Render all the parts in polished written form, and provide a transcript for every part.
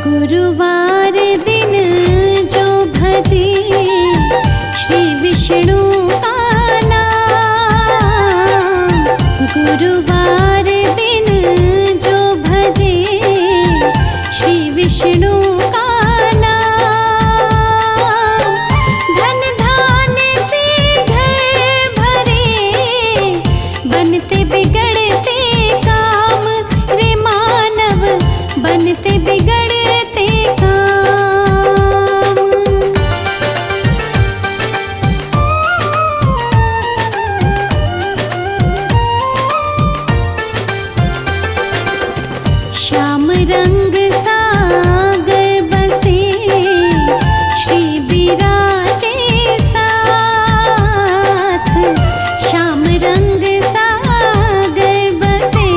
गुरुवार दिन जो भजे श्री विष्णु का नाम, गुरुवार दिन जो भजे श्री विष्णु का नाम, धन धान्य से घर भरे बनते बिगड़ते काम रे मानव, बनते बिगड़ते काम। श्याम रंग सागर बसे श्री बिराजे साथ, श्याम रंग सागर बसे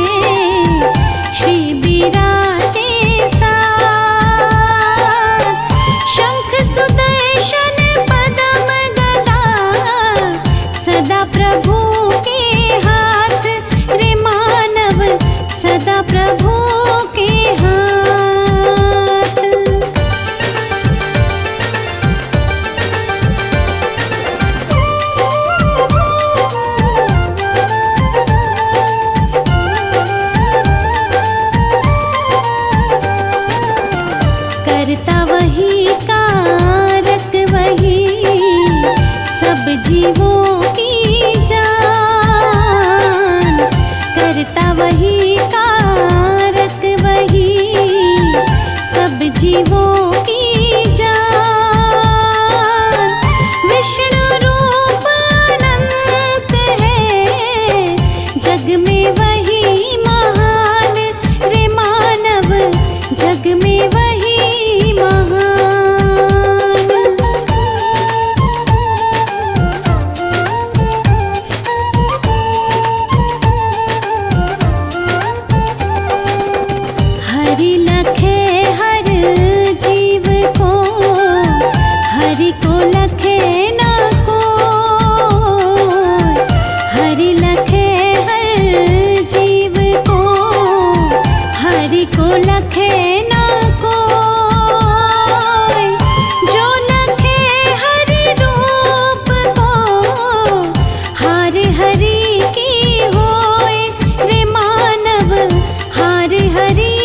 श्री बिराजे साथ, शंख सुदर्शन पद्म गदा सदा प्रभु के हाथ रे मानव, सदा प्रभु के हाथ। करता वही कारक वही सब जीवों की जान, करता वही कारक वही सब जीवों की जान, विष्णु रूप अनंत है जग में वही महान रे मानव, जग में वही महान। हरि लखे हर जीव को, हरि को लखे न कोई, हरि लखे हर जीव को, हरि को लखे न कोई, जो लखे हरि रूप को हार हरि की होय रे मानव, हार हरि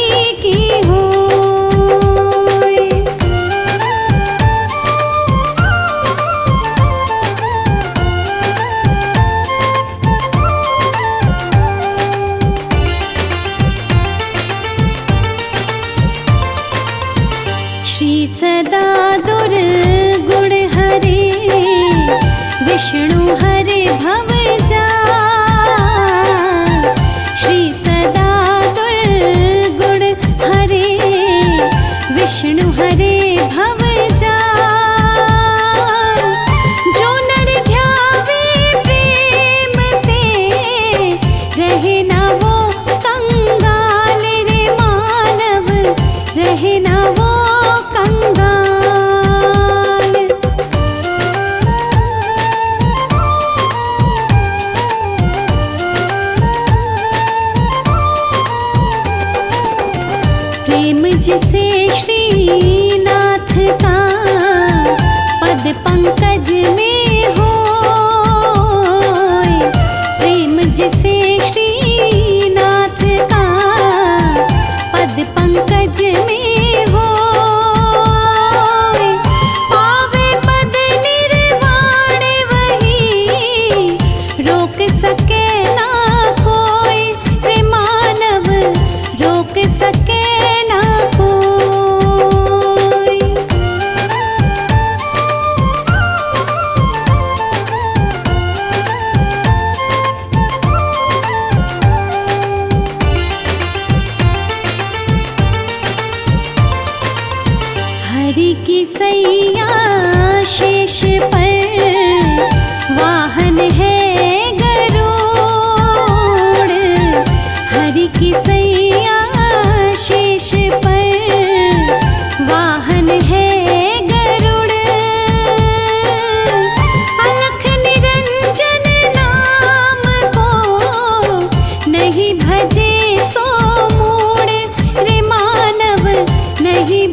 की होय। श्री सदा दुर्गुण हरे विष्णु हरे भव जान, श्री सदा दुर्गुण हरे विष्णु हरे भव जान, जो नर ध्यावे प्रेम से रहे ना वो कंगाल रे मानव, रहे ना वो कंगाल। प्रेम जिसे श्रीनाथ का पद पंकज में होय, प्रेम जिसे श्रीनाथ का पद पंकज में होय, पावे पद निर्वाण वही रोक सके ना कोई रे मानव, रोक सके ना कोई। हरि की सैया शेष पर वाहन है गरुड़, हरि की सैया शेष पर वाहन है गरुड़, अलख निरंजन नाम को नहीं भजे सो मूढ़ रे मानव, नहीं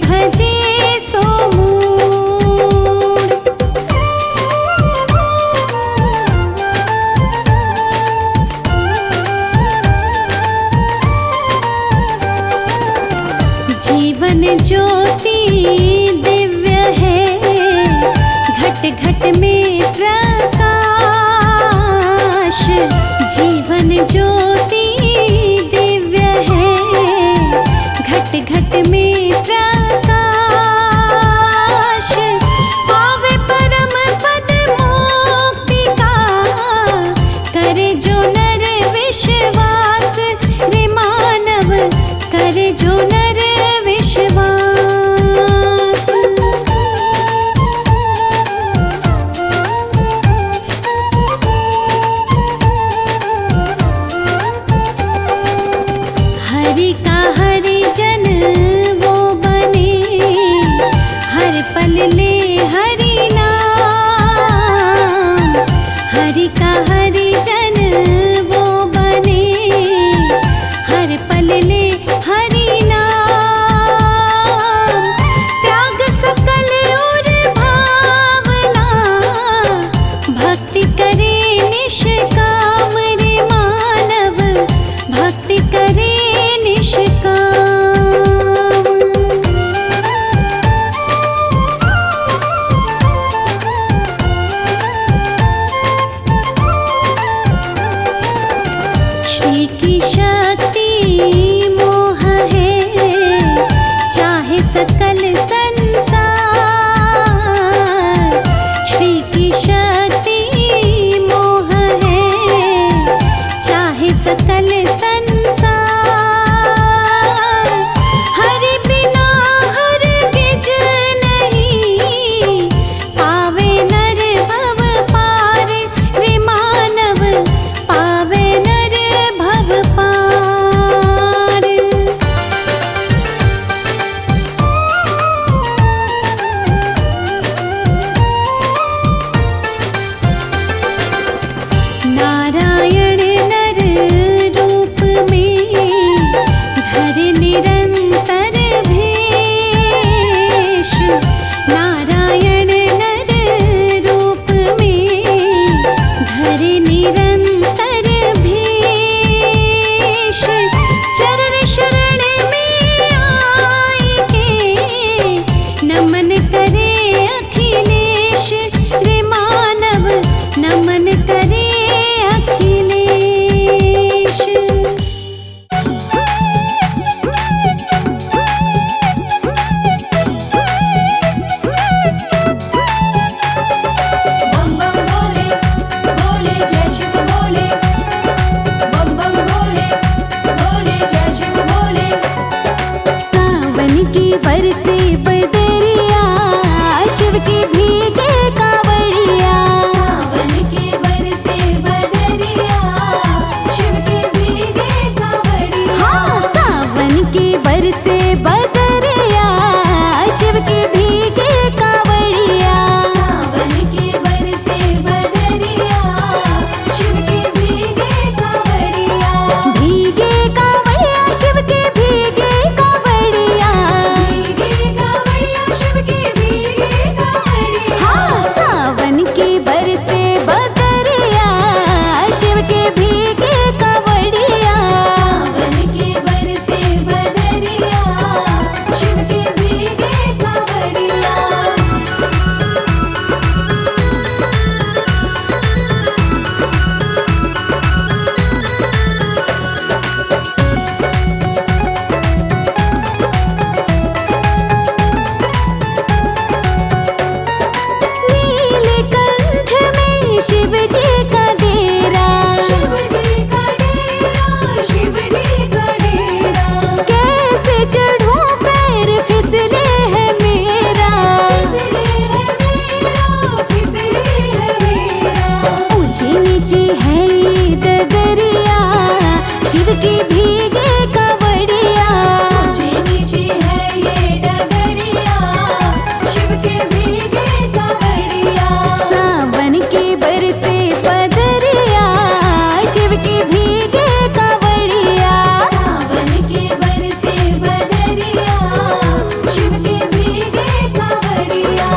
की शक्ति मोह है, चाहे सकल संसार। श्री की शक्ति मोह है, चाहे सकल संसार। हरि बिना हरगिज नहीं, पावे नर भव पार। रे मानव पावे नर भव पार। नारायण नर रूप में धर निरंतर भेष। नारायण नर रूप में धर निरंतर भेष। चरण शरण में आए के नमन करे अखिलेश। रे मानव नमन करे अखिलेश। बम बम भोले भोले जय शिव भोले। बम बम भोले भोले जय शिव भोले। सावन की बरसे बदरिया, शिव के भीगे कांवड़िया। सावन के बरसे बदरिया, शिव के भीगे कांवड़िया। हाँ, सावन की बरसे बदरिया, शिव के भीगे कांवड़िया। सावन के बरसे बदरिया, शिव के भीगे कांवड़िया। भीगे कांवड़िया, शिव के भीगे कांवड़िया। भीगे कांवड़िया, शिव के भीगे कांवड़िया। हाँ, सावन की बरसे बदरिया, शिव के भीगे कांवड़िया। सावन के बरसे बदरिया, शिव के भीगे कांवड़िया। नीलकंठ में शिव जी का डेरा। शिव जी का डेरा, शिव जी का डेरा। कैसे चढ़ूं पैर फिसले है मेरा। फिसले है मेरा, फिसले है मेरा। ऊंची नीची है ये डगरिया, शिव की भीगे कांवड़िया। ऊंची नीची है ये डगरिया, शिव के भीगे कांवड़िया। सावन की बरसे बदरिया, शिव की भीगे कांवड़िया। सावन के बरसे बदरिया, शिव के भीगे कांवड़िया।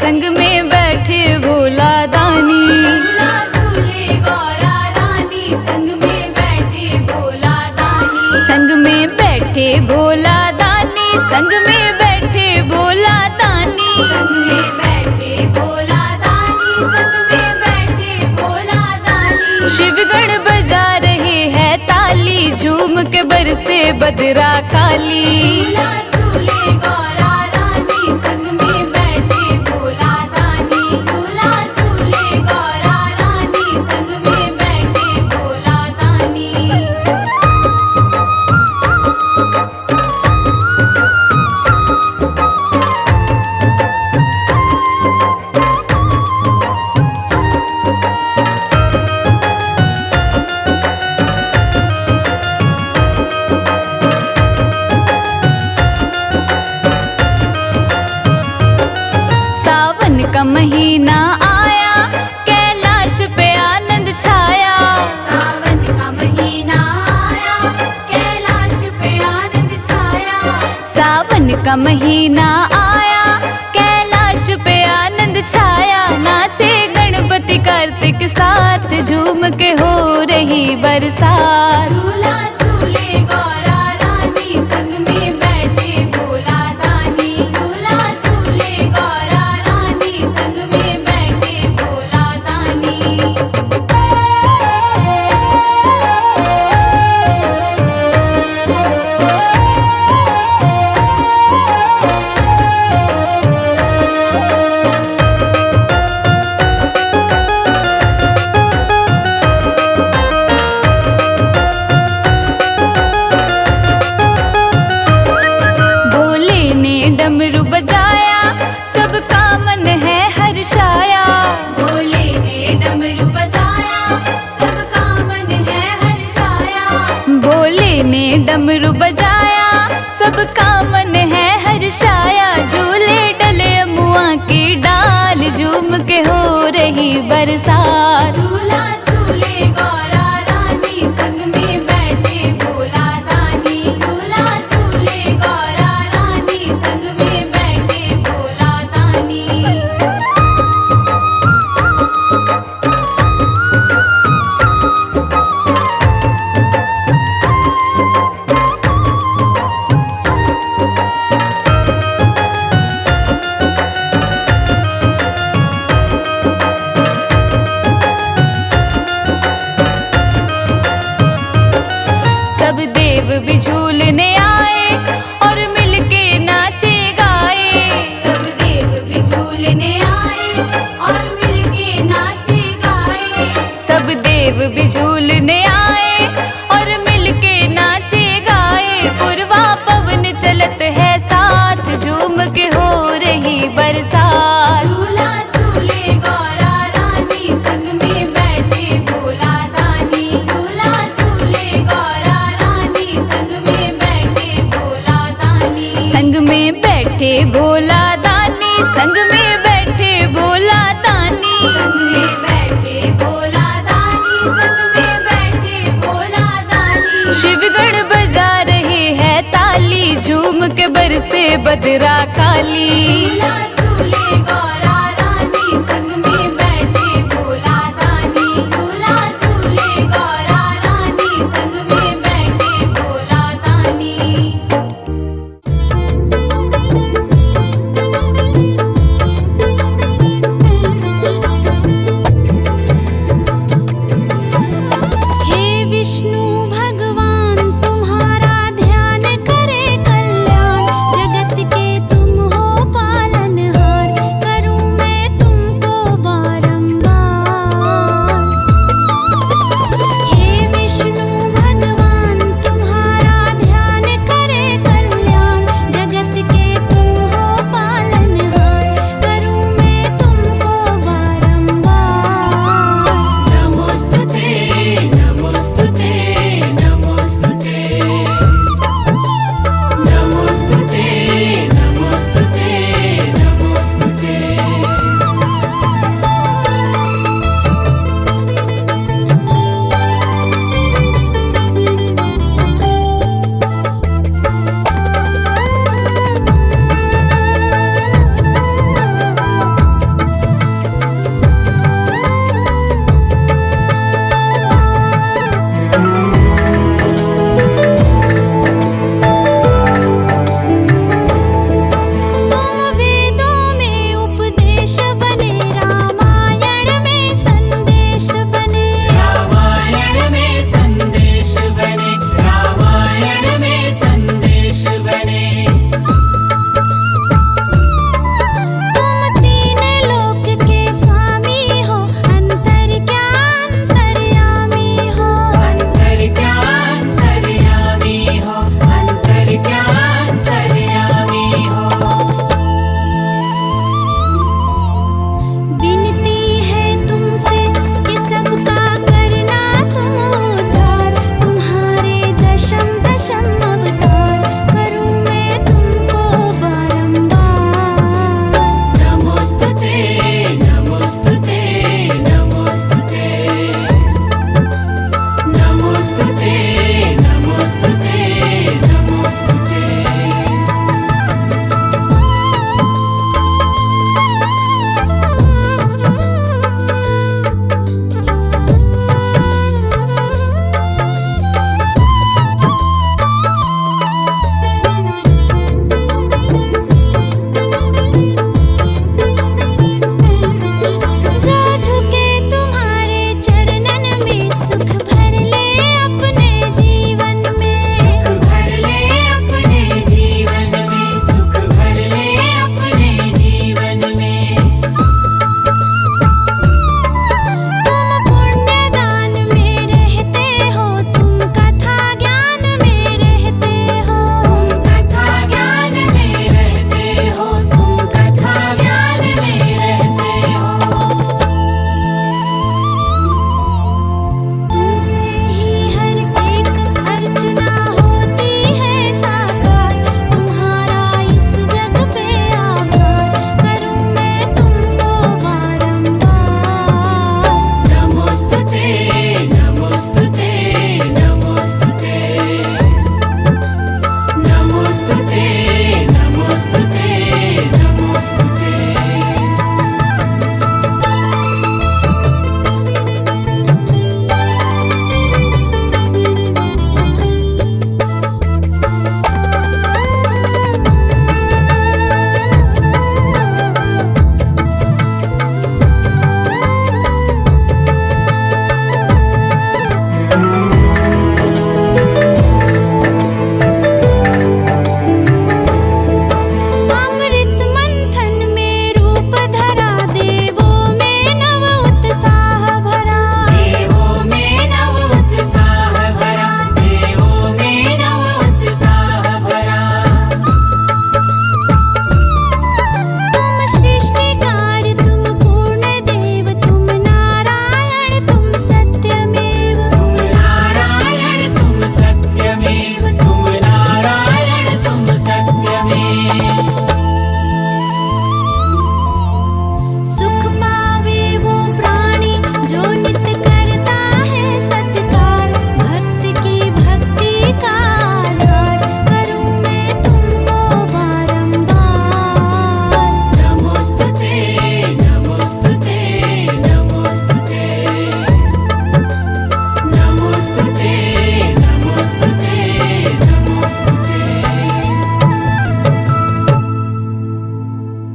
संग में बैठे भोला दानी। झूला झूले गौरा रानी, संग में बैठे भोला दानी। संग में बैठे भोला दानी, संग में बैठे भोला दानी। संग में बैठे भोला दानी, संग में बैठे भोला दानी। शिवगण बजा रहे हैं ताली, झूम के बरसे बदरा काली। झूला झूले गौरा रानी, संग में बैठे भोला दानी। झूला झूले गौरा रानी, संग में बैठे भोला दानी। सावन का महीना आया, कैलाश पे आनंद छाया। सावन का महीना आया, कैलाश पे आनंद छाया। सावन का महीना आया, कैलाश पे आनंद छाया। नाचे गणपति कार्तिक साथ, झूम के हो रही बरसात। झूला झूले गौरा रानी, संग में बैठे भोला दानी। झूला झूले गौरा रानी, संग में बैठे भोला दानी। भोले ने डमरू बजाया, सबका मन है हर्षाया। भोले ने डमरू बजाया, सबका मन है हर्षाया। भोले ने डमरू बजाया, सबका मन है हर्षाया। झूले डले अमुआ की डाल, झूम के हो रही बरसात। झूला झूले गौरा रानी, संग में बैठे भोला दानी। झूला झूले गौरा रानी, संग में बैठे भोला दानी। सब देव भी झूलने आए और मिलके नाचे गाए। सब देव भी झूलने आए और मिलके नाचे गाए। सब देव भी झूलने आए और मिलके नाचे गाए। पूर्वा पवन चलत है साथ, झूम के हो रही बरसात। झूला झूले गौरा रानी, संग में बैठे भोला दानी। झूला झूले गौरा रानी, संग में बैठे भोला दानी। संग में बैठे भोला दानी, संग में बैठे भोला दानी। संग में बैठे भोला दानी, संग में बैठे भोला दानी। शिवगण बजा रहे हैं ताली, झूम के बरसे बदरा काली। झूला झूले गौरा